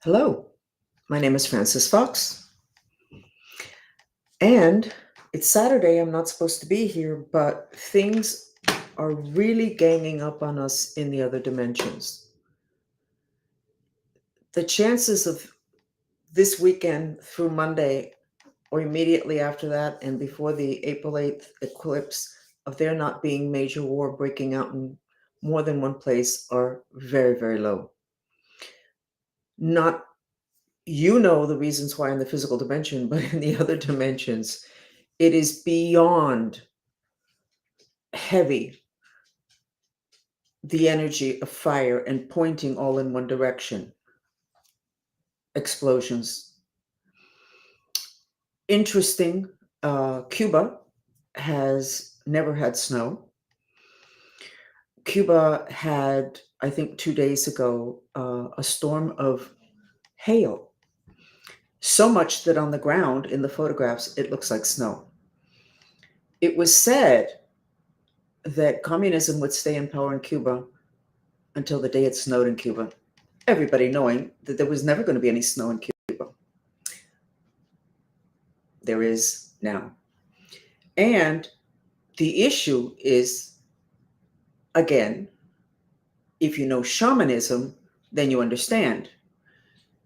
Hello, my name is Frances Fox, and it's Saturday. I'm not supposed to be here, but things are really ganging up on us in the other dimensions. The chances of this weekend through Monday, or immediately after that, and before the April 8th eclipse, of there not being major war breaking out in more than one place are very, very low. Not the reasons why in the physical dimension, but in the other dimensions, it is beyond heavy, the energy of fire and pointing all in one direction. Explosions. Interesting. Cuba has never had snow. Cuba had, I think, 2 days ago, a storm of hail. So much that on the ground in the photographs, it looks like snow. It was said that communism would stay in power in Cuba until the day it snowed in Cuba. Everybody knowing that there was never going to be any snow in Cuba. There is now. And the issue is, again, if you know shamanism, then you understand.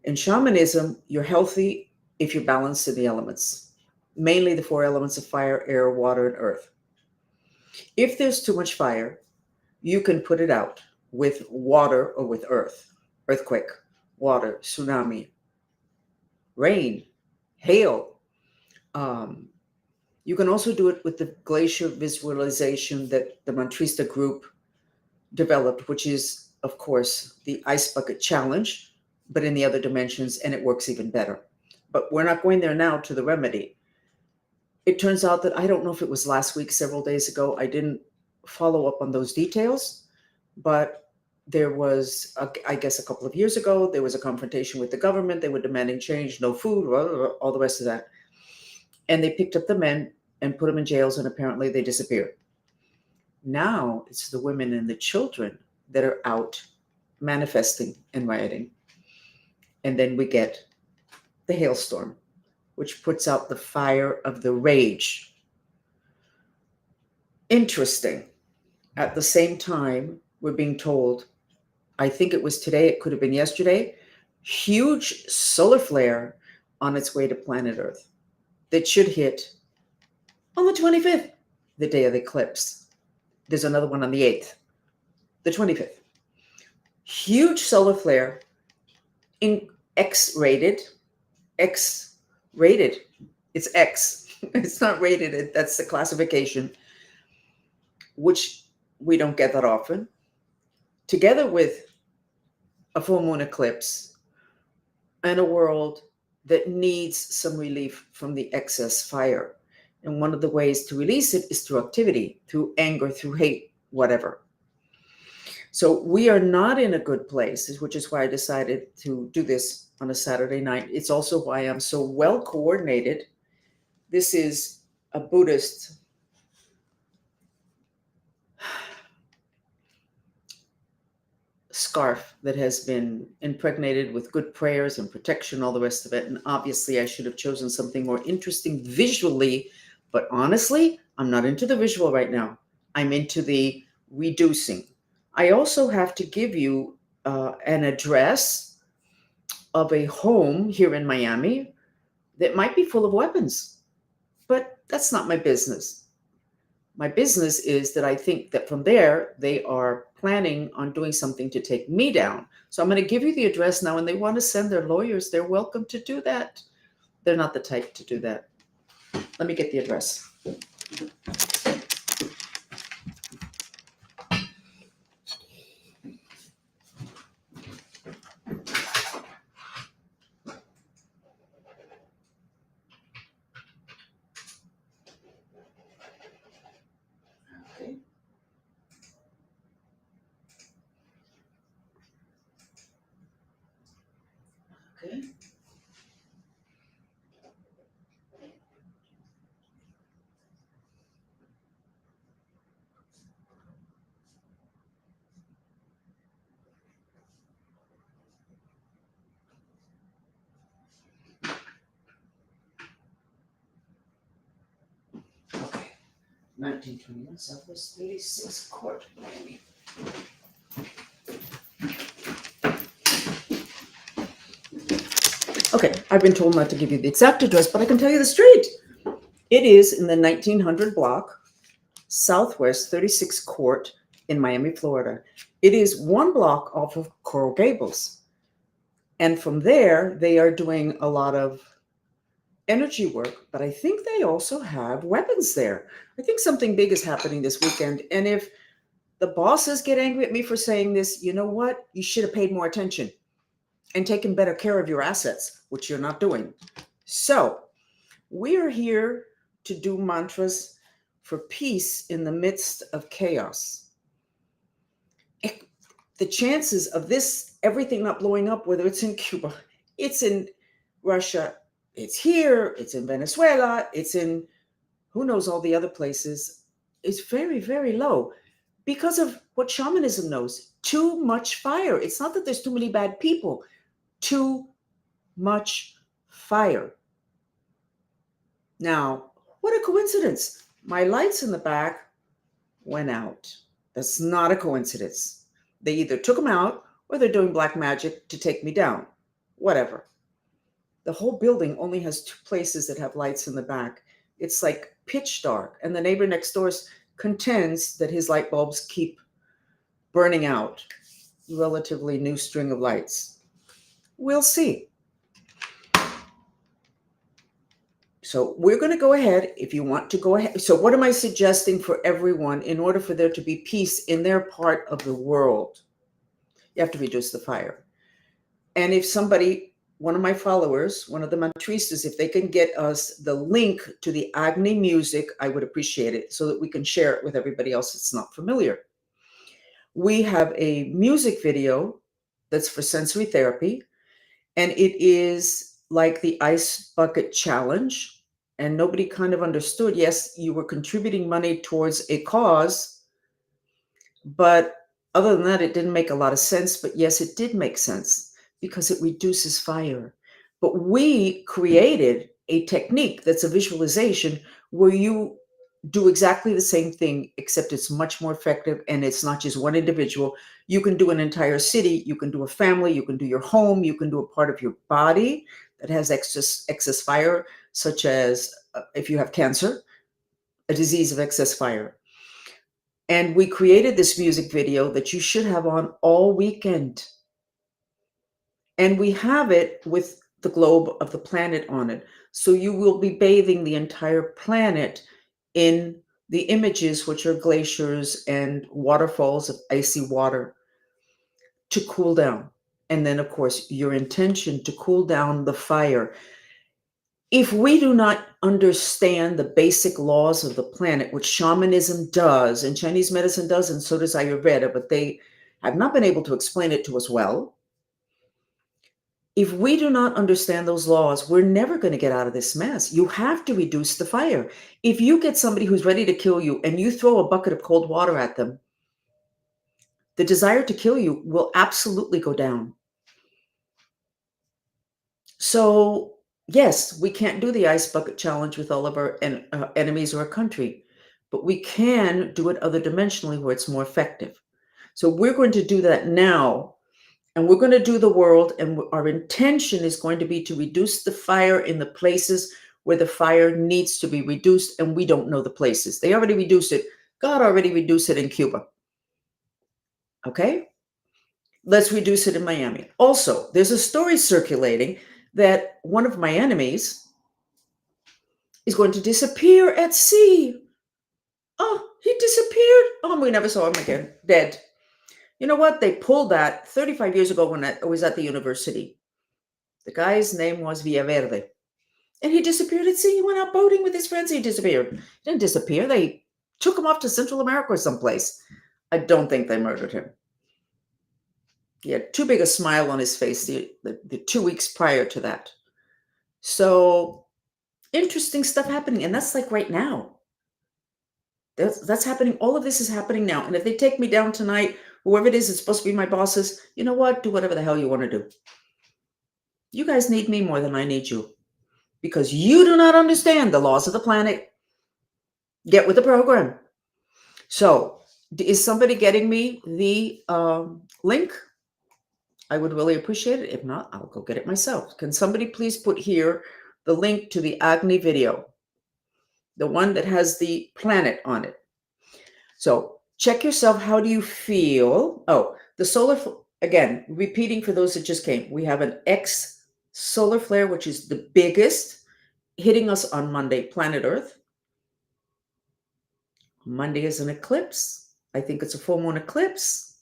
In shamanism, you're healthy if you're balanced in the elements, mainly the four elements of fire, air, water, and earth. If there's too much fire, you can put it out with water or with earth, earthquake, water, tsunami, rain, hail. You can also do it with the glacier visualization that the Mantrista group developed, which is, of course, the ice bucket challenge, but in the other dimensions, and it works even better. But we're not going there now to the remedy. It turns out that I don't know if it was last week, several days ago, I didn't follow up on those details, but there was, I guess, a couple of years ago, there was a confrontation with the government. They were demanding change, no food, all the rest of that. And they picked up the men and put them in jails, and apparently they disappeared. Now it's the women and the children that are out manifesting and rioting. And then we get the hailstorm, which puts out the fire of the rage. Interesting. At the same time, we're being told, I think it was today, it could have been yesterday, huge solar flare on its way to planet Earth that should hit on the 25th, the day of the eclipse. There's another one on the 8th, the 25th. Huge solar flare, in X-rated. It's X. It's not rated. That's the classification, which we don't get that often. Together with a full moon eclipse and a world that needs some relief from the excess fire. And one of the ways to release it is through activity, through anger, through hate, whatever. So we are not in a good place, which is why I decided to do this on a Saturday night. It's also why I'm so well coordinated. This is a Buddhist scarf that has been impregnated with good prayers and protection, all the rest of it. And obviously I should have chosen something more interesting visually, but honestly, I'm not into the visual right now. I'm into the reducing. I also have to give you an address of a home here in Miami that might be full of weapons, but that's not my business. My business is that I think that from there, they are planning on doing something to take me down. So I'm going to give you the address now, and they want to send their lawyers. They're welcome to do that. They're not the type to do that. Let me get the address. Okay. Okay. 1921 Southwest 36 Court, Miami. Okay, I've been told not to give you the exact address, but I can tell you the street. It is in the 1900 block, Southwest 36 Court in Miami, Florida. It is one block off of Coral Gables. And from there, they are doing a lot of energy work, but I think they also have weapons there. I think something big is happening this weekend. And if the bosses get angry at me for saying this, you know what? You should have paid more attention and taken better care of your assets, which you're not doing. So we are here to do mantras for peace in the midst of chaos. The chances of this, everything not blowing up, whether it's in Cuba, it's in Russia, it's here, it's in Venezuela, it's in who knows all the other places, is very, very low because of what shamanism knows. Too much fire. It's not that there's too many bad people, too much fire. Now, what a coincidence. My lights in the back went out. That's not a coincidence. They either took them out or they're doing black magic to take me down. Whatever. The whole building only has two places that have lights in the back. It's like pitch dark. And the neighbor next door contends that his light bulbs keep burning out. Relatively new string of lights. We'll see. So we're going to go ahead if you want to go ahead. So what am I suggesting for everyone in order for there to be peace in their part of the world? You have to reduce the fire. And if somebody, one of my followers, one of the mantristas, if they can get us the link to the Agni music, I would appreciate it so that we can share it with everybody else that's not familiar. We have a music video that's for sensory therapy, and it is like the ice bucket challenge. And nobody kind of understood. Yes, you were contributing money towards a cause, but other than that, it didn't make a lot of sense. But yes, it did make sense because it reduces fire. But we created a technique that's a visualization where you do exactly the same thing, except it's much more effective and it's not just one individual. You can do an entire city, you can do a family, you can do your home, you can do a part of your body that has excess fire, such as if you have cancer, a disease of excess fire. And we created this music video that you should have on all weekend. And we have it with the globe of the planet on it. So you will be bathing the entire planet in the images, which are glaciers and waterfalls of icy water, to cool down. And then, of course, your intention to cool down the fire. If we do not understand the basic laws of the planet, which shamanism does, and Chinese medicine does, and so does Ayurveda, but they have not been able to explain it to us well. If we do not understand those laws, we're never going to get out of this mess. You have to reduce the fire. If you get somebody who's ready to kill you and you throw a bucket of cold water at them, the desire to kill you will absolutely go down. So, yes, we can't do the ice bucket challenge with all of our enemies or a country, but we can do it other dimensionally where it's more effective. So we're going to do that now. And we're going to do the world, and our intention is going to be to reduce the fire in the places where the fire needs to be reduced, and we don't know the places. They already reduced it. God already reduced it in Cuba. Okay? Let's reduce it in Miami. Also, there's a story circulating that one of my enemies is going to disappear at sea. Oh, he disappeared. Oh, we never saw him again. Dead. You know what? They pulled that 35 years ago when I was at the university. The guy's name was Villaverde. And he disappeared at sea. He went out boating with his friends. He disappeared. He didn't disappear. They took him off to Central America or someplace. I don't think they murdered him. He had too big a smile on his face the 2 weeks prior to that. So interesting stuff happening. And that's like right now. That's happening. All of this is happening now. And if they take me down tonight, whoever it is, it's supposed to be my bosses. You know what? Do whatever the hell you want to do. You guys need me more than I need you, because you do not understand the laws of the planet. Get with the program. So, is somebody getting me the link? I would really appreciate it. If not, I'll go get it myself. Can somebody please put here the link to the Agni video, the one that has the planet on it? So check yourself. How do you feel? Oh, the solar, again, repeating for those that just came, we have an X solar flare, which is the biggest, hitting us on Monday, planet Earth. Monday is an eclipse. I think it's a full moon eclipse.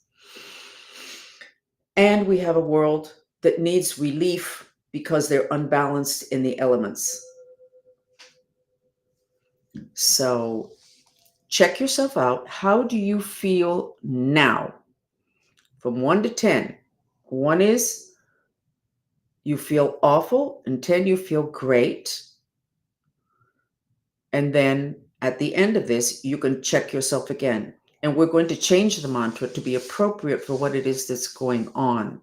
And we have a world that needs relief because they're unbalanced in the elements. So check yourself out. How do you feel now? From 1 to 10. 1 is you feel awful, and 10, you feel great. And then at the end of this, you can check yourself again. And we're going to change the mantra to be appropriate for what it is that's going on.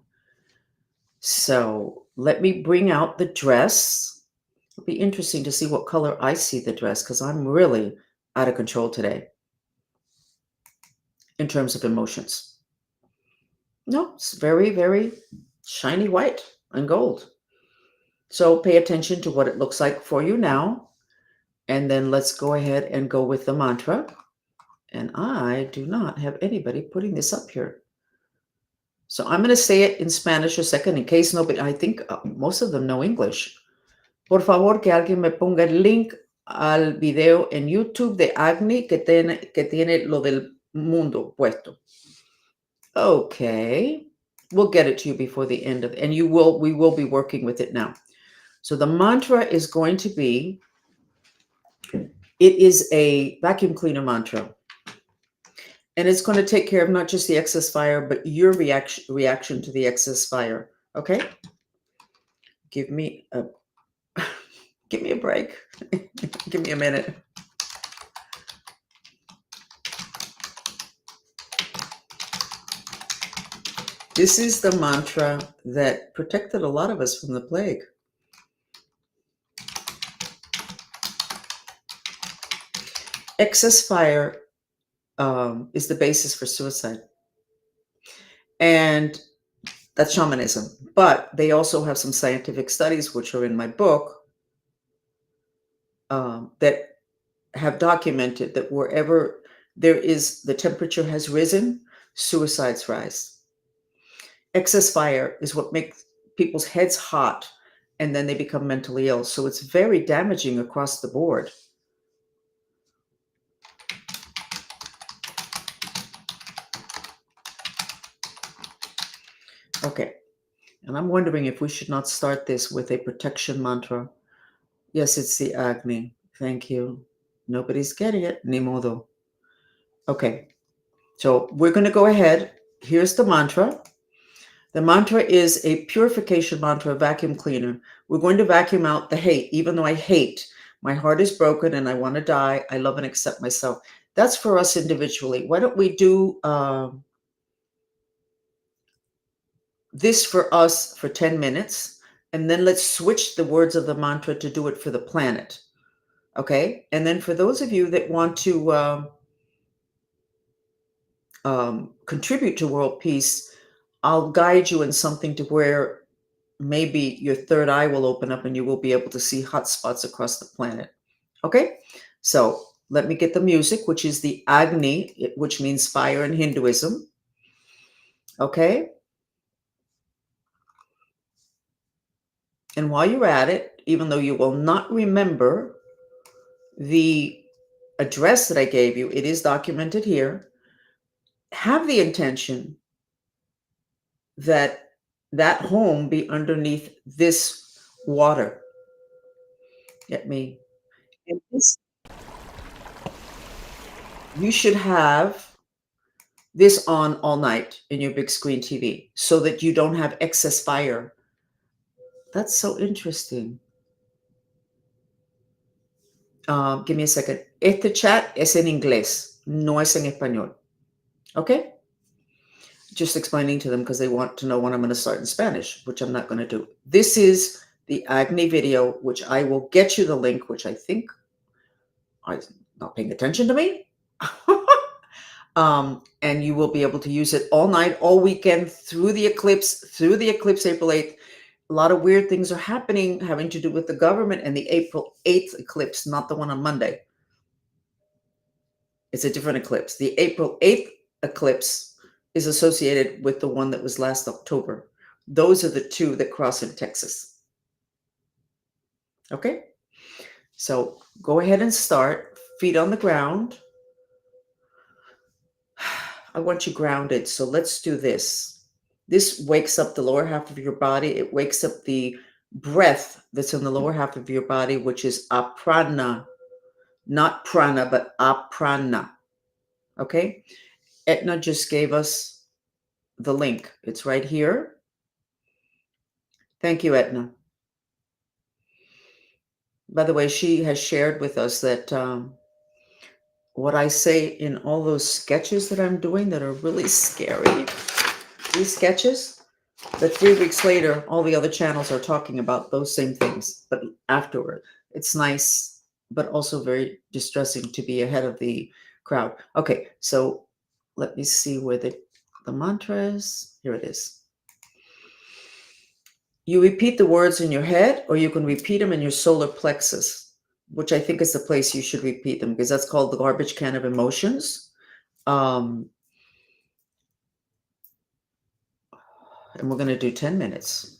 So let me bring out the dress. It'll be interesting to see what color I see the dress, because I'm really out of control today in terms of emotions. No, it's very, very shiny white and gold. So pay attention to what it looks like for you now. And then let's go ahead and go with the mantra. And I do not have anybody putting this up here. So I'm going to say it in Spanish a second in case nobody, I think most of them know English. Por favor, que alguien me ponga el link al video en YouTube de Agni que tiene lo del mundo puesto. Okay. We'll get it to you before the end of it. And we will be working with it now. So the mantra is going to be, it is a vacuum cleaner mantra. And it's going to take care of not just the excess fire, but your reaction to the excess fire. Okay? Give me a break. Give me a minute. This is the mantra that protected a lot of us from the plague. Excess fire is the basis for suicide. And that's shamanism. But they also have some scientific studies, which are in my book, that have documented that wherever the temperature has risen, suicides rise. Excess fire is what makes people's heads hot, and then they become mentally ill. So it's very damaging across the board. Okay. And I'm wondering if we should not start this with a protection mantra. Yes, it's the Agni. Thank you. Nobody's getting it. Ni modo. Okay. So we're going to go ahead. Here's the mantra. The mantra is a purification mantra, a vacuum cleaner. We're going to vacuum out the hate, even though I hate. My heart is broken and I want to die. I love and accept myself. That's for us individually. Why don't we do this for us for 10 minutes, and then let's switch the words of the mantra to do it for the planet. Okay? And then for those of you that want to contribute to world peace, I'll guide you in something to where maybe your third eye will open up and you will be able to see hot spots across the planet. Okay? So let me get the music, which is the Agni, which means fire in Hinduism. Okay? And while you're at it, even though you will not remember the address that I gave you, it is documented here. Have the intention that that home be underneath this water. Let me. And this, you should have this on all night in your big screen TV so that you don't have excess fire. That's so interesting. Give me a second. Este chat es en inglés, no es en español. Okay? Just explaining to them because they want to know when I'm going to start in Spanish, which I'm not going to do. This is the Agni video, which I will get you the link, which I think not paying attention to me. And you will be able to use it all night, all weekend, through the eclipse April 8th. A lot of weird things are happening having to do with the government and the April 8th eclipse, not the one on Monday. It's a different eclipse. The April 8th eclipse is associated with the one that was last October. Those are the two that cross in Texas. Okay? So go ahead and start. Feet on the ground. I want you grounded. So let's do this. This wakes up the lower half of your body. It wakes up the breath that's in the lower half of your body, which is aprana. Not prana, but aprana. Okay? Etna just gave us the link. It's right here. Thank you, Etna. By the way, she has shared with us that what I say in all those sketches that I'm doing that are really scary, these sketches, that 3 weeks later, all the other channels are talking about those same things, but afterward. It's nice, but also very distressing to be ahead of the crowd. Okay, so let me see where the mantra is. Here it is. You repeat the words in your head, or you can repeat them in your solar plexus, which I think is the place you should repeat them, because that's called the garbage can of emotions. And we're going to do 10 minutes.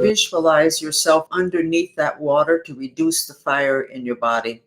Visualize yourself underneath that water to reduce the fire in your body.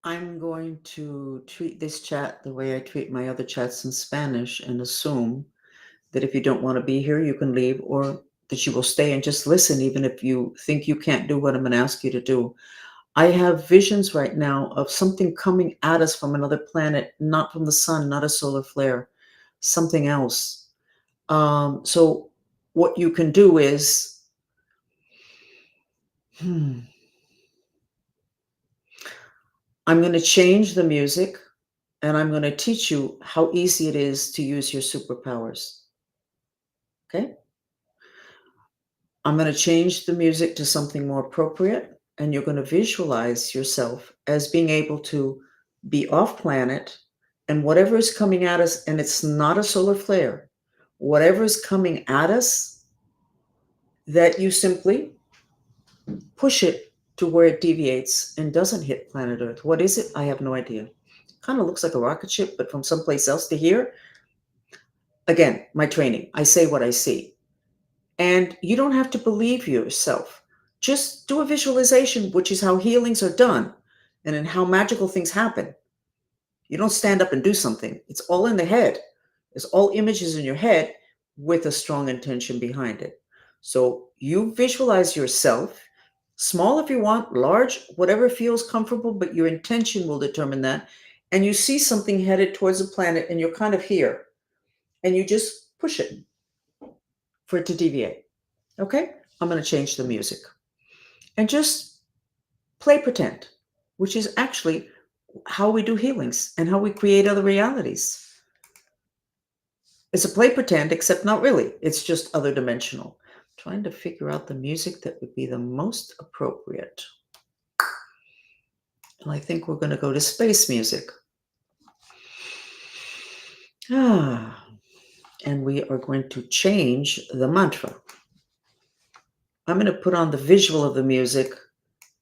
I'm going to treat this chat the way I treat my other chats in Spanish and assume that if you don't want to be here, you can leave, or that you will stay and just listen, even if you think you can't do what I'm going to ask you to do. I have visions right now of something coming at us from another planet, not from the sun, not a solar flare, something else. So, what you can do is, I'm going to change the music and I'm going to teach you how easy it is to use your superpowers. Okay? I'm going to change the music to something more appropriate, and you're going to visualize yourself as being able to be off planet, and whatever is coming at us, and it's not a solar flare, whatever is coming at us, that you simply push it to where it deviates and doesn't hit planet Earth. What is it? I have no idea. Kind of looks like a rocket ship, but from someplace else to here. Again, my training. I say what I see. And you don't have to believe yourself. Just do a visualization, which is how healings are done and in how magical things happen. You don't stand up and do something. It's all in the head. It's all images in your head with a strong intention behind it. So you visualize yourself, small if you want, large, whatever feels comfortable, but your intention will determine that. And you see something headed towards the planet and you're kind of here and you just push it for it to deviate. Okay? I'm going to change the music and just play pretend, which is actually how we do healings and how we create other realities. It's a play pretend, except not really. It's just other dimensional. Trying to figure out the music that would be the most appropriate. And I think we're going to go to space music. And we are going to change the mantra. I'm going to put on the visual of the music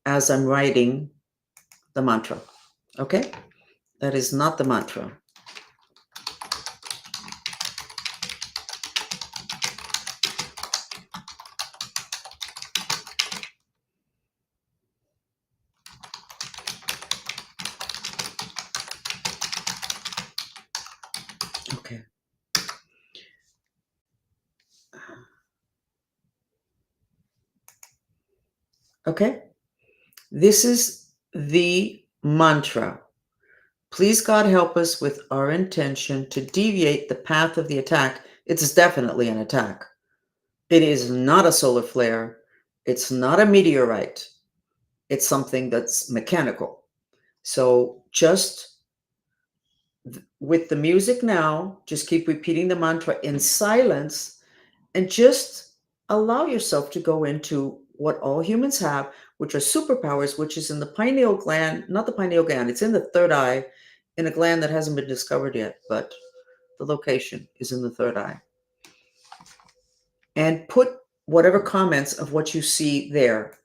as I'm writing the mantra. Okay? That is not the mantra. Okay. Okay. This is the mantra. Please, God, help us with our intention to deviate the path of the attack. It's definitely an attack. It is not a solar flare. It's not a meteorite. It's something that's mechanical. So just with the music now, just keep repeating the mantra in silence and just allow yourself to go into what all humans have, which are superpowers, which is in the pineal gland, not the pineal gland, it's in the third eye, in a gland that hasn't been discovered yet, but the location is in the third eye. And put whatever comments of what you see there.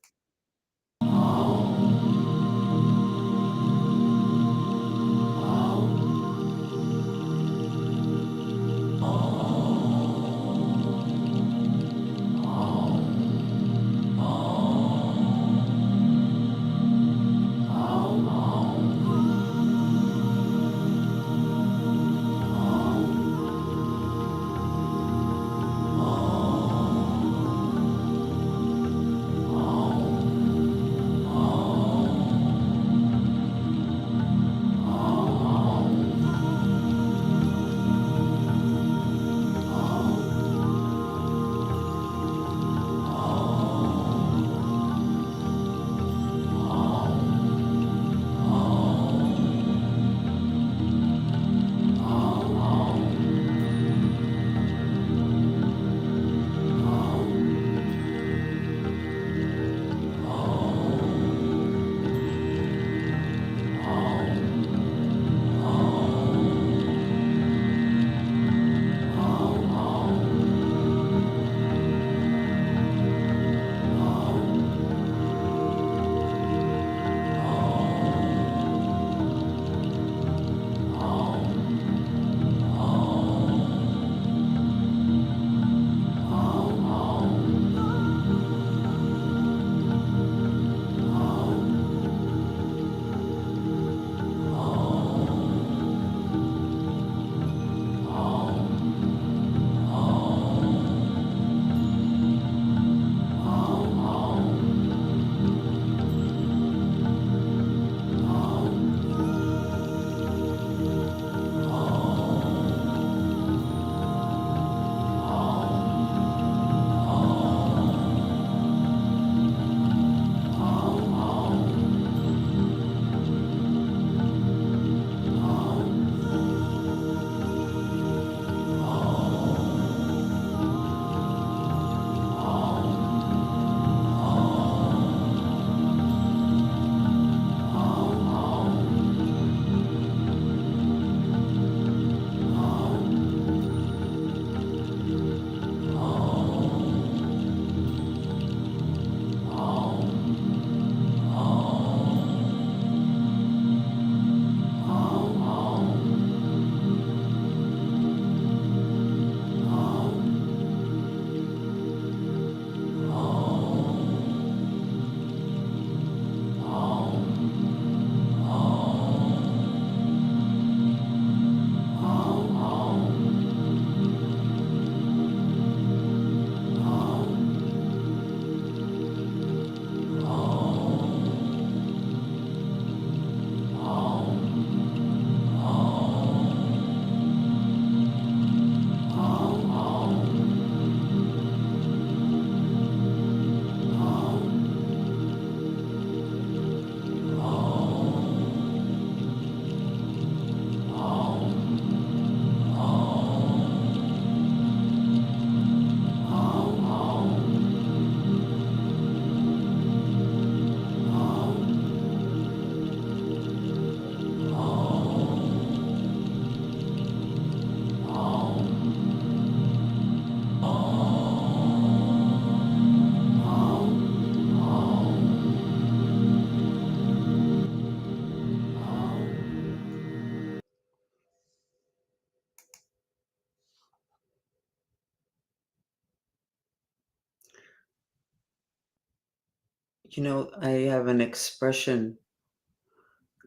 I have an expression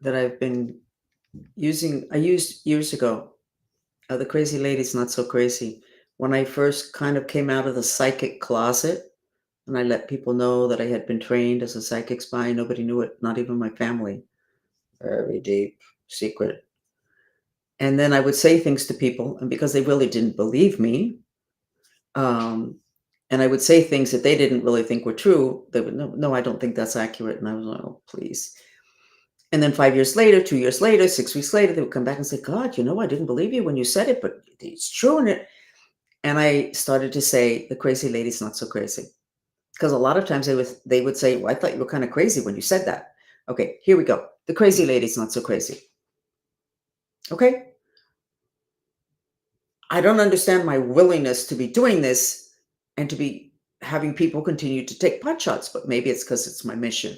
that I've been using. I used years ago. The crazy lady's not so crazy. When I first kind of came out of the psychic closet and I let people know that I had been trained as a psychic spy, nobody knew it, not even my family. Very deep secret. And then I would say things to people, and because they really didn't believe me, um, and I would say things that they didn't really think were true, they would, no, no, I don't think that's accurate. And I was like, oh, please. And then 5 years later, 2 years later, 6 weeks later, they would come back and say, God, I didn't believe you when you said it, but it's true. And I started to say, the crazy lady's not so crazy. Because a lot of times they would say, well, I thought you were kind of crazy when you said that. Okay, here we go. The crazy lady's not so crazy. Okay? I don't understand my willingness to be doing this and to be having people continue to take pot shots, but maybe it's because it's my mission.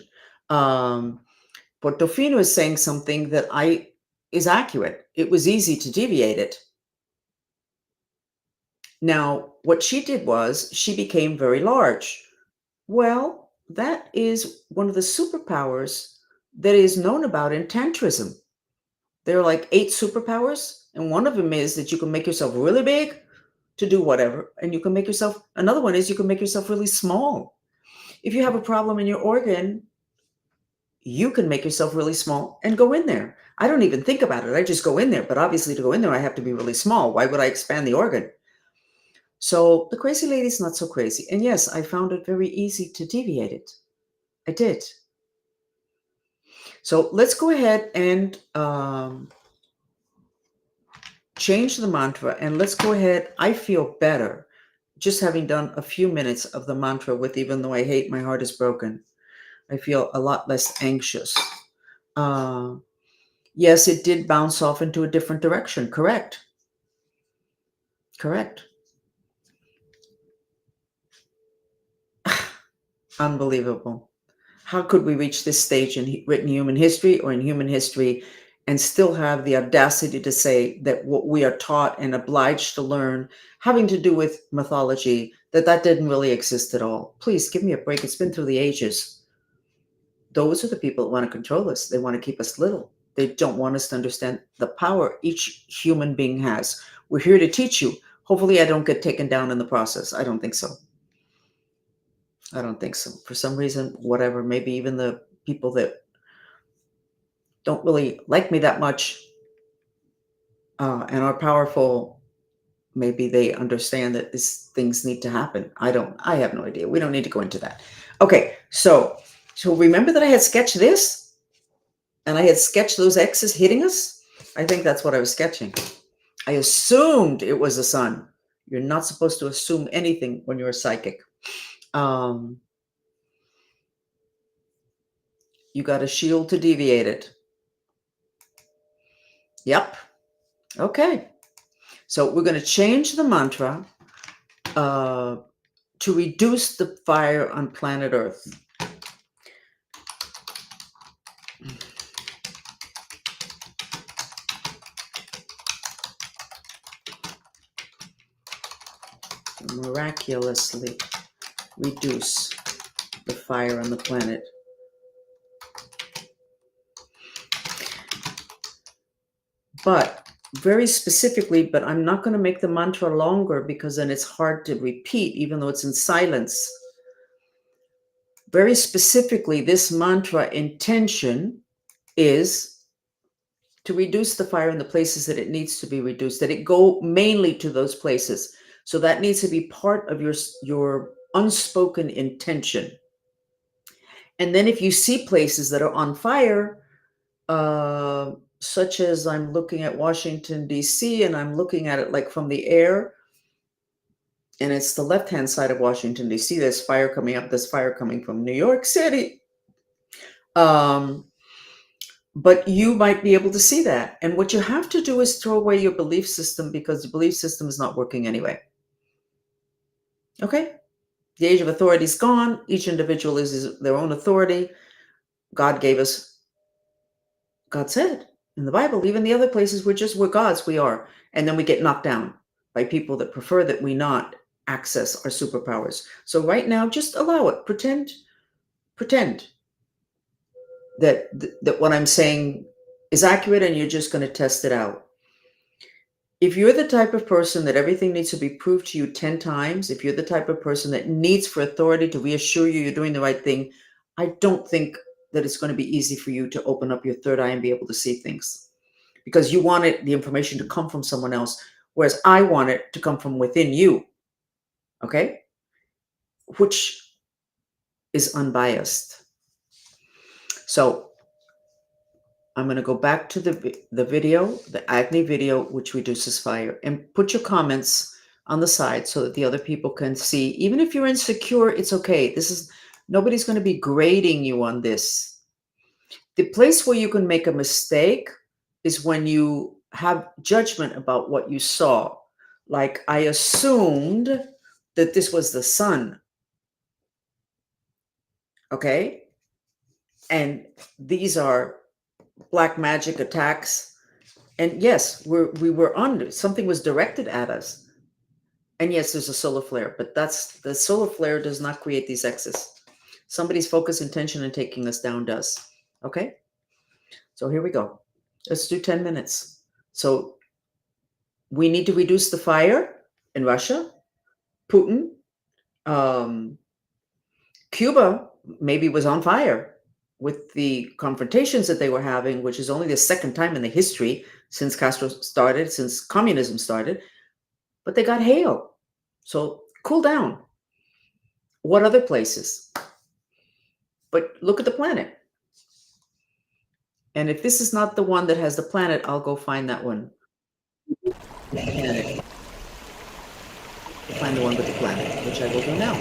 Portofino is saying something that is accurate. It was easy to deviate it. Now, what she did was she became very large. Well, that is one of the superpowers that is known about in Tantrism. There are like 8 superpowers, and one of them is that you can make yourself really big to do whatever, and another one is you can make yourself really small. If you have a problem in your organ, you can make yourself really small and go in there. I don't even think about it. I just go in there. But obviously, to go in there, I have to be really small. Why would I expand the organ? So the crazy lady's not so crazy. And yes, I found it very easy to deviate it. I did. So let's go ahead and change the mantra. And let's go ahead. I feel better just having done a few minutes of the mantra with, even though I hate my heart is broken. I feel a lot less anxious. Uh, yes, it did bounce off into a different direction. Correct. Correct. Unbelievable. How could we reach this stage in written human history or in human history and still have the audacity to say that what we are taught and obliged to learn having to do with mythology, that didn't really exist at all? Please give me a break. It's been through the ages. Those are the people that want to control us. They want to keep us little. They don't want us to understand the power each human being has. We're here to teach you. Hopefully, I don't get taken down in the process. I don't think so. I don't think so. For some reason, whatever, maybe even the people that don't really like me that much and are powerful, maybe they understand that these things need to happen. I have no idea. We don't need to go into that. Okay, so remember that I had sketched this and I had sketched those X's hitting us? I think that's what I was sketching. I assumed it was the sun. You're not supposed to assume anything when you're a psychic. You got a shield to deviate it. Yep. Okay. So we're going to change the mantra to reduce the fire on planet Earth. Miraculously reduce the fire on the planet. But very specifically, but I'm not going to make the mantra longer because then it's hard to repeat, even though it's in silence. Very specifically, this mantra intention is to reduce the fire in the places that it needs to be reduced, that it go mainly to those places. So that needs to be part of your unspoken intention. And then if you see places that are on fire, such as I'm looking at Washington, D.C., and I'm looking at it like from the air, and it's the left-hand side of Washington, D.C., there's fire coming up, there's fire coming from New York City. But you might be able to see that. And what you have to do is throw away your belief system because the belief system is not working anyway. Okay? The age of authority is gone. Each individual is their own authority. God said in the Bible, even the other places, we're gods, we are. And then we get knocked down by people that prefer that we not access our superpowers. So right now, just allow it. Pretend pretend that that what I'm saying is accurate and you're just going to test it out. If you're the type of person that everything needs to be proved to you 10 times, if you're the type of person that needs for authority to reassure you you're doing the right thing, I don't think that it's going to be easy for you to open up your third eye and be able to see things, because you want the information to come from someone else, whereas I want it to come from within you, okay? Which is unbiased. So I'm going to go back to the video, the Agni video, which reduces fire, and put your comments on the side so that the other people can see. Even if you're insecure, it's okay. Nobody's going to be grading you on this. The place where you can make a mistake is when you have judgment about what you saw. Like, I assumed that this was the sun. Okay? And these are black magic attacks. And yes, we were under, something was directed at us. And yes, there's a solar flare, but the solar flare does not create these X's. Somebody's focus, intention, and taking us down does. Okay? So here we go. Let's do 10 minutes. So we need to reduce the fire in Russia. Putin, Cuba maybe was on fire with the confrontations that they were having, which is only the second time in the history since since communism started, but they got hail. So cool down. What other places? But look at the planet. And if this is not the one that has the planet, I'll go find that one. Planet. Find the one with the planet, which I will do now.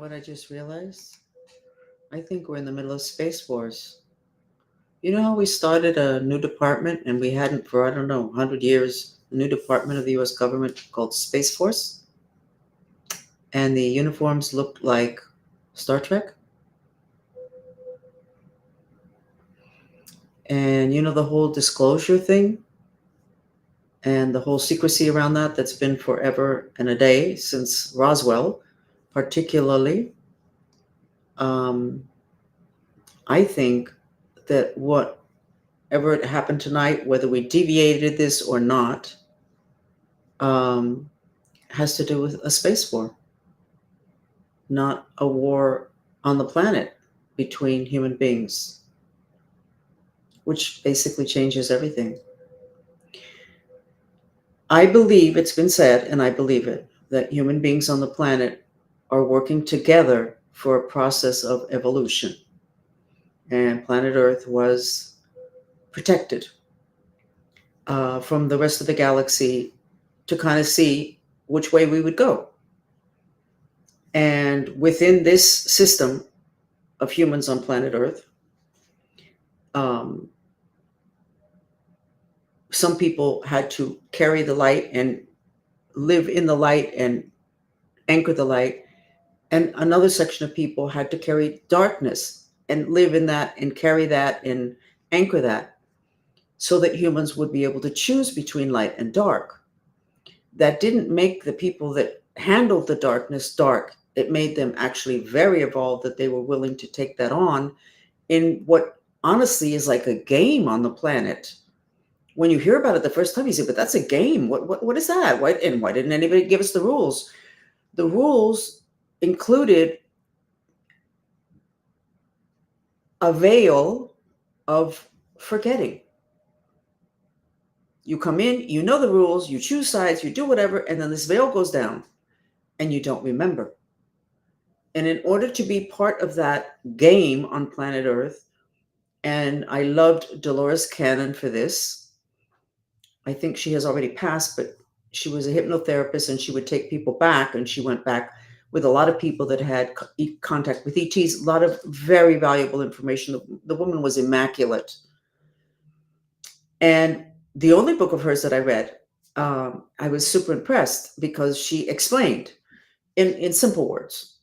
what I just realized? I think we're in the middle of space wars. You know how we started a new department and we hadn't for, I don't know, 100 years, a new department of the US government called Space Force? And the uniforms looked like Star Trek? And you know the whole disclosure thing and the whole secrecy around that that's been forever and a day since Roswell, particularly. Um, I think that whatever it happened tonight, whether we deviated this or not, um, has to do with a space war, not a war on the planet between human beings, which basically changes everything. I believe it's been said, and I believe it, that human beings on the planet are working together for a process of evolution. And planet Earth was protected from the rest of the galaxy to kind of see which way we would go. And within this system of humans on planet Earth, um, some people had to carry the light and live in the light and anchor the light. And another section of people had to carry darkness and live in that and carry that and anchor that so that humans would be able to choose between light and dark. That didn't make the people that handled the darkness dark. It made them actually very evolved that they were willing to take that on in what honestly is like a game on the planet. When you hear about it the first time, you say, but that's a game. What is that? Why didn't anybody give us the rules? The rules included a veil of forgetting. You come in, you know the rules, you choose sides, you do whatever, and then this veil goes down and you don't remember. And in order to be part of that game on planet Earth, and I loved Dolores Cannon for this. I think she has already passed, but she was a hypnotherapist and she would take people back, and she went back with a lot of people that had contact with ETs, a lot of very valuable information. The woman was immaculate. And the only book of hers that I read, I was super impressed because she explained in simple words,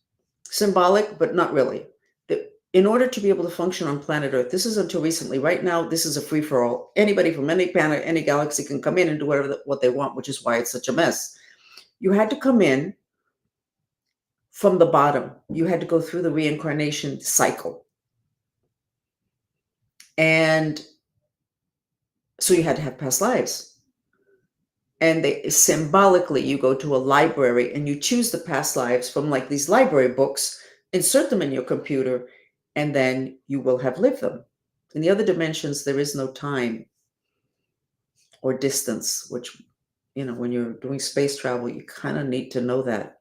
symbolic, but not really, that in order to be able to function on planet Earth, this is until recently. Right now, this is a free for all. Anybody from any planet, any galaxy can come in and do what they want, which is why it's such a mess. You had to come in from the bottom. You had to go through the reincarnation cycle. And so you had to have past lives. And they symbolically, you go to a library and you choose the past lives from like these library books, insert them in your computer, and then you will have lived them. In the other dimensions, there is no time or distance, which, when you're doing space travel, you kind of need to know that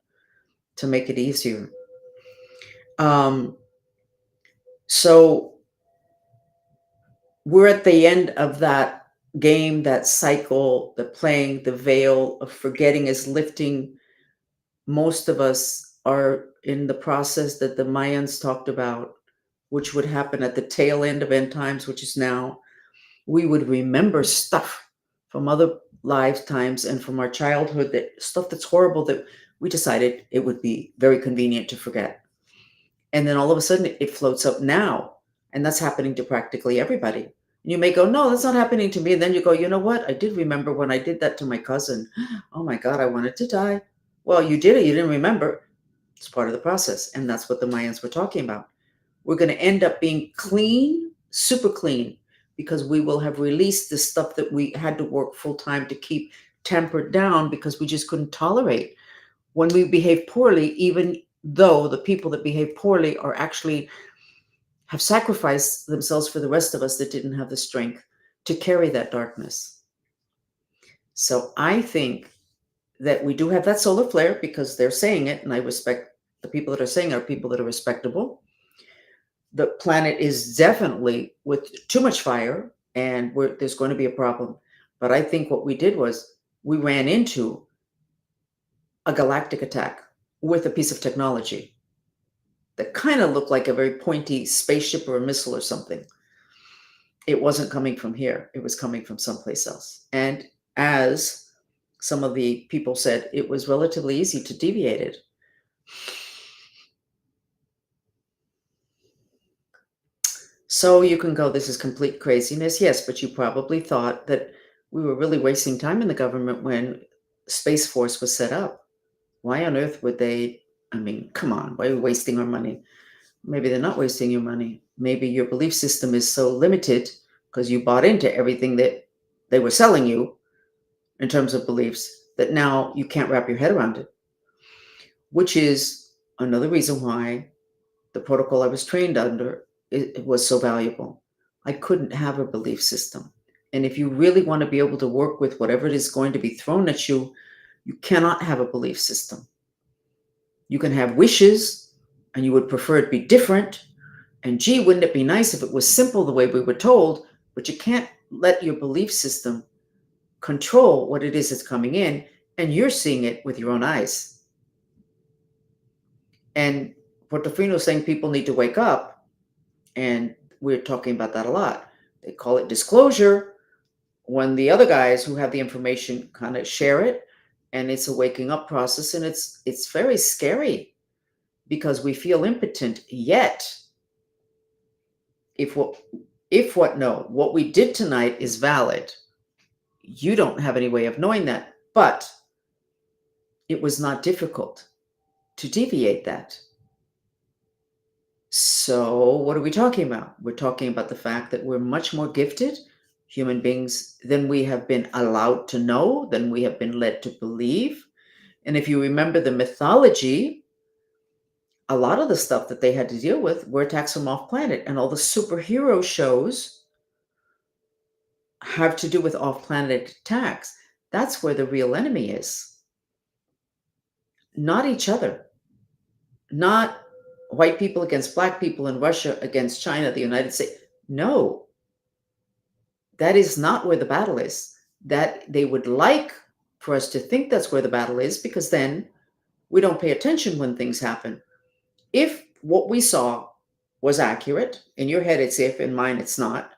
to make it easier. So we're at the end of that game, that cycle, the playing, the veil of forgetting is lifting. Most of us are in the process that the Mayans talked about, which would happen at the tail end of end times, which is now. We would remember stuff from other lifetimes and from our childhood, that stuff that's horrible that we decided it would be very convenient to forget. And then all of a sudden it floats up now. And that's happening to practically everybody. And you may go, no, that's not happening to me. And then you go, you know what? I did remember when I did that to my cousin. Oh my God, I wanted to die. Well, you did it. You didn't remember. It's part of the process. And that's what the Mayans were talking about. We're going to end up being clean, super clean, because we will have released the stuff that we had to work full time to keep tempered down because we just couldn't tolerate. When we behave poorly, even though the people that behave poorly are actually have sacrificed themselves for the rest of us that didn't have the strength to carry that darkness. So I think that we do have that solar flare because they're saying it, and I respect the people that are saying it are people that are respectable. The planet is definitely with too much fire, and there's going to be a problem. But I think what we did was we ran into a galactic attack with a piece of technology. that kind of looked like a very pointy spaceship or a missile or something. It wasn't coming from here. It was coming from someplace else. And as some of the people said, it was relatively easy to deviate it. So you can go, this is complete craziness. Yes, but you probably thought that we were really wasting time in the government when Space Force was set up. Why on earth would they? I mean, come on, why are we wasting our money? Maybe they're not wasting your money. Maybe your belief system is so limited because you bought into everything that they were selling you in terms of beliefs that now you can't wrap your head around it, which is another reason why the protocol I was trained under it was so valuable. I couldn't have a belief system. And if you really want to be able to work with whatever it is going to be thrown at you, you cannot have a belief system. You can have wishes, and you would prefer it be different. And gee, wouldn't it be nice if it was simple the way we were told? But you can't let your belief system control what it is that's coming in, and you're seeing it with your own eyes. And Portofino is saying people need to wake up, and we're talking about that a lot. They call it disclosure when the other guys who have the information kind of share it, and it's a waking up process, and it's very scary because we feel impotent. Yet, if what we did tonight is valid, you don't have any way of knowing that, but it was not difficult to deviate that. So, what are we talking about? We're talking about the fact that we're much more gifted human beings than we have been allowed to know, than we have been led to believe. And if you remember the mythology, a lot of the stuff that they had to deal with were attacks from off planet, and all the superhero shows have to do with off planet attacks. That's where the real enemy is, not each other, not white people against black people in Russia against China, the United States. No, that is not where the battle is. That they would like for us to think that's where the battle is, because then we don't pay attention when things happen. If what we saw was accurate, in your head it's if, in mine it's not,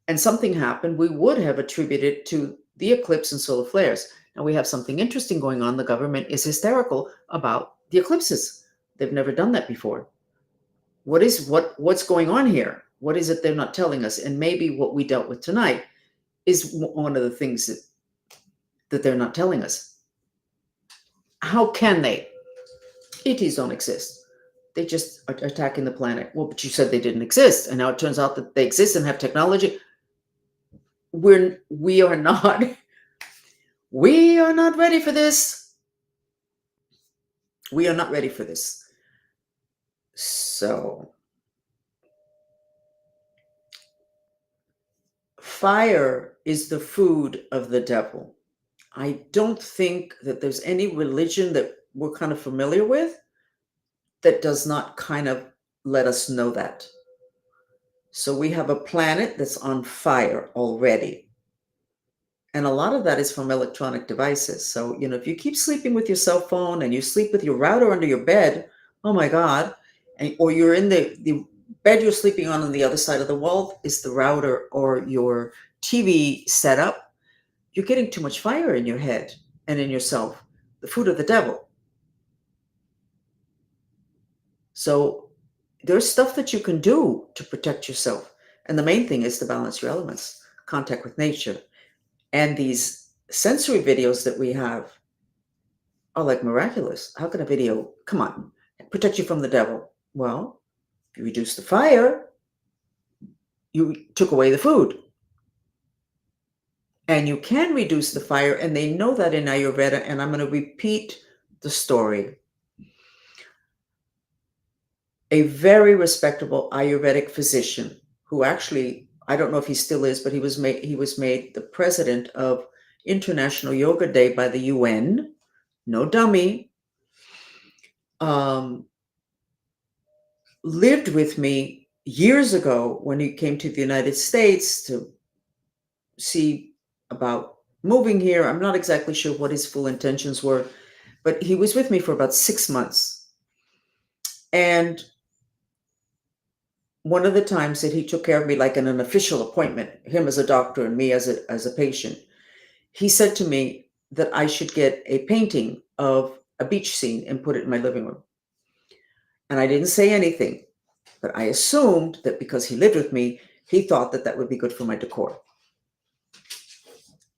and something happened, we would have attributed to the eclipse and solar flares. Now we have something interesting going on. The government is hysterical about the eclipses. They've never done that before. What's going on here? What is it they're not telling us? And maybe what we dealt with tonight is one of the things that they're not telling us. How can they? ETs don't exist. They just are attacking the planet. Well, but you said they didn't exist, and now it turns out that they exist and have technology. We are not we are not ready for this. We are not ready for this. So fire is the food of the devil. I don't think that there's any religion that we're kind of familiar with that does not kind of let us know that. So we have a planet that's on fire already. And a lot of that is from electronic devices. So, if you keep sleeping with your cell phone and you sleep with your router under your bed, oh my God, or you're in the bed you're sleeping on the other side of the wall is the router or your TV setup, you're getting too much fire in your head and in yourself, the food of the devil. So there's stuff that you can do to protect yourself. And the main thing is to balance your elements, contact with nature. And these sensory videos that we have are like miraculous. How can a video, come on, protect you from the devil? Well, if you reduce the fire, you took away the food. And you can reduce the fire, and they know that in Ayurveda, and I'm going to repeat the story. A very respectable Ayurvedic physician who actually, I don't know if he still is, but he was made the president of International Yoga Day by the UN. No dummy. Lived with me years ago when he came to the United States to see about moving here. I'm not exactly sure what his full intentions were, but he was with me for about 6 months. And one of the times that he took care of me, like in an official appointment, him as a doctor and me as a patient, he said to me that I should get a painting of a beach scene and put it in my living room. And I didn't say anything, but I assumed that because he lived with me, he thought that that would be good for my decor.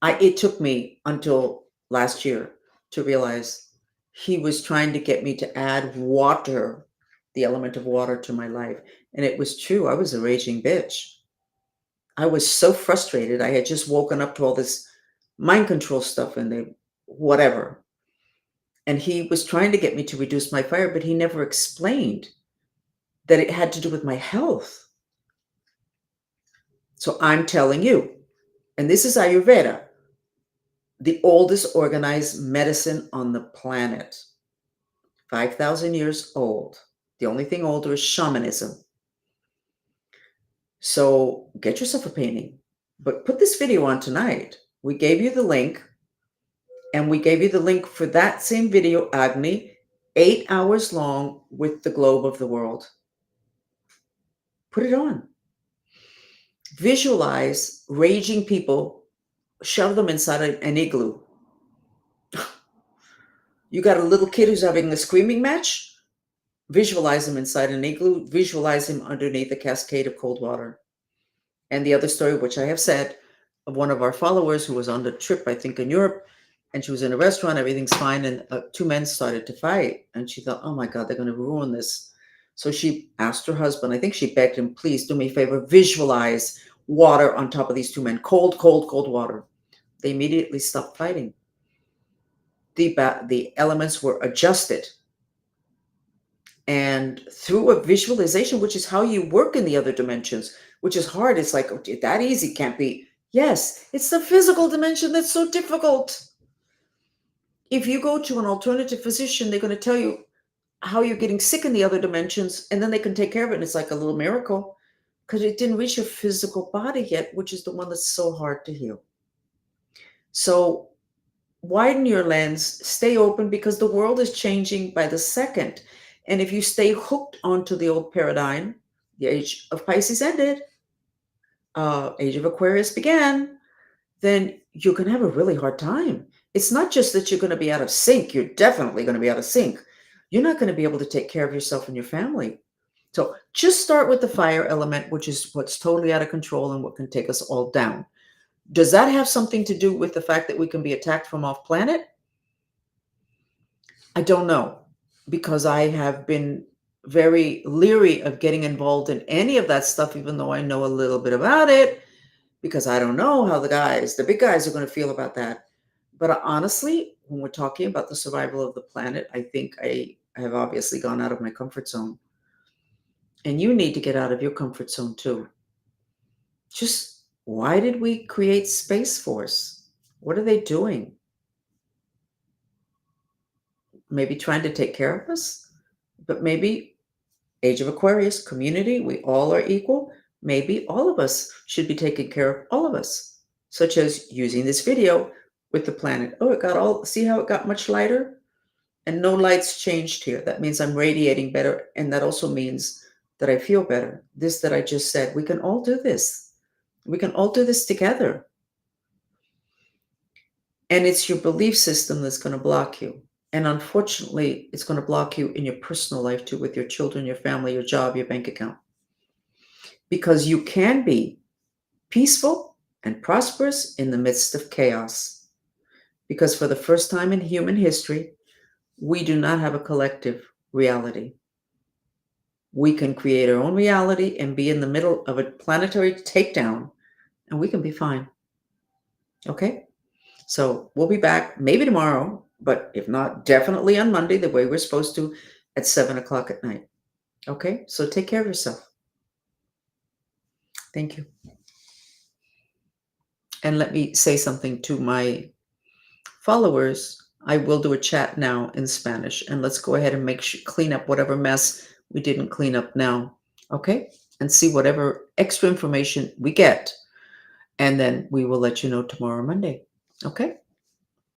It took me until last year to realize he was trying to get me to add water, the element of water, to my life. And it was true. I was a raging bitch. I was so frustrated. I had just woken up to all this mind control stuff and the whatever. And he was trying to get me to reduce my fire, but he never explained that it had to do with my health. So I'm telling you, and this is Ayurveda, the oldest organized medicine on the planet, 5,000 years old. The only thing older is shamanism. So get yourself a painting, but put this video on tonight. We gave you the link, and we gave you the link for that same video, Agni, 8 hours long with the globe of the world. Put it on. Visualize raging people, shove them inside an igloo. You got a little kid who's having a screaming match? Visualize him inside an igloo. Visualize him underneath a cascade of cold water. And the other story, which I have said, of one of our followers who was on the trip, I think in Europe, and she was in a restaurant, everything's fine, and two men started to fight. And she thought, oh my God, they're going to ruin this. So she asked her husband, I think she begged him, please do me a favor, visualize water on top of these two men. Cold, cold, cold water. They immediately stopped fighting. The elements were adjusted. And through a visualization, which is how you work in the other dimensions, which is hard. It's like, oh, that easy can't be. Yes, it's the physical dimension that's so difficult. If you go to an alternative physician, they're going to tell you how you're getting sick in the other dimensions, and then they can take care of it. And it's like a little miracle because it didn't reach your physical body yet, which is the one that's so hard to heal. So widen your lens, stay open, because the world is changing by the second. And if you stay hooked onto the old paradigm, the age of Pisces ended, age of Aquarius began, then you're going to have a really hard time. It's not just that you're going to be out of sync. You're definitely going to be out of sync. You're not going to be able to take care of yourself and your family. So just start with the fire element, which is what's totally out of control and what can take us all down. Does that have something to do with the fact that we can be attacked from off planet? I don't know, because I have been very leery of getting involved in any of that stuff, even though I know a little bit about it, because I don't know how the big guys are going to feel about that. But honestly, when we're talking about the survival of the planet, I think I have obviously gone out of my comfort zone. And you need to get out of your comfort zone too. Just, why did we create Space Force? What are they doing? Maybe trying to take care of us? But maybe Age of Aquarius, community, we all are equal. Maybe all of us should be taking care of all of us, such as using this video with the planet. Oh, see how it got much lighter? And no lights changed here. That means I'm radiating better. And that also means that I feel better. This that I just said, we can all do this. We can all do this together. And it's your belief system that's going to block you. And unfortunately, it's going to block you in your personal life too, with your children, your family, your job, your bank account. Because you can be peaceful and prosperous in the midst of chaos. Because for the first time in human history, we do not have a collective reality. We can create our own reality and be in the middle of a planetary takedown, and we can be fine. Okay? So we'll be back maybe tomorrow, but if not, definitely on Monday, the way we're supposed to, at 7:00 at night. Okay? So take care of yourself. Thank you. And let me say something to my followers. I will do a chat now in Spanish, and let's go ahead and clean up whatever mess we didn't clean up now. Okay? And see whatever extra information we get. And then we will let you know tomorrow, Monday. Okay?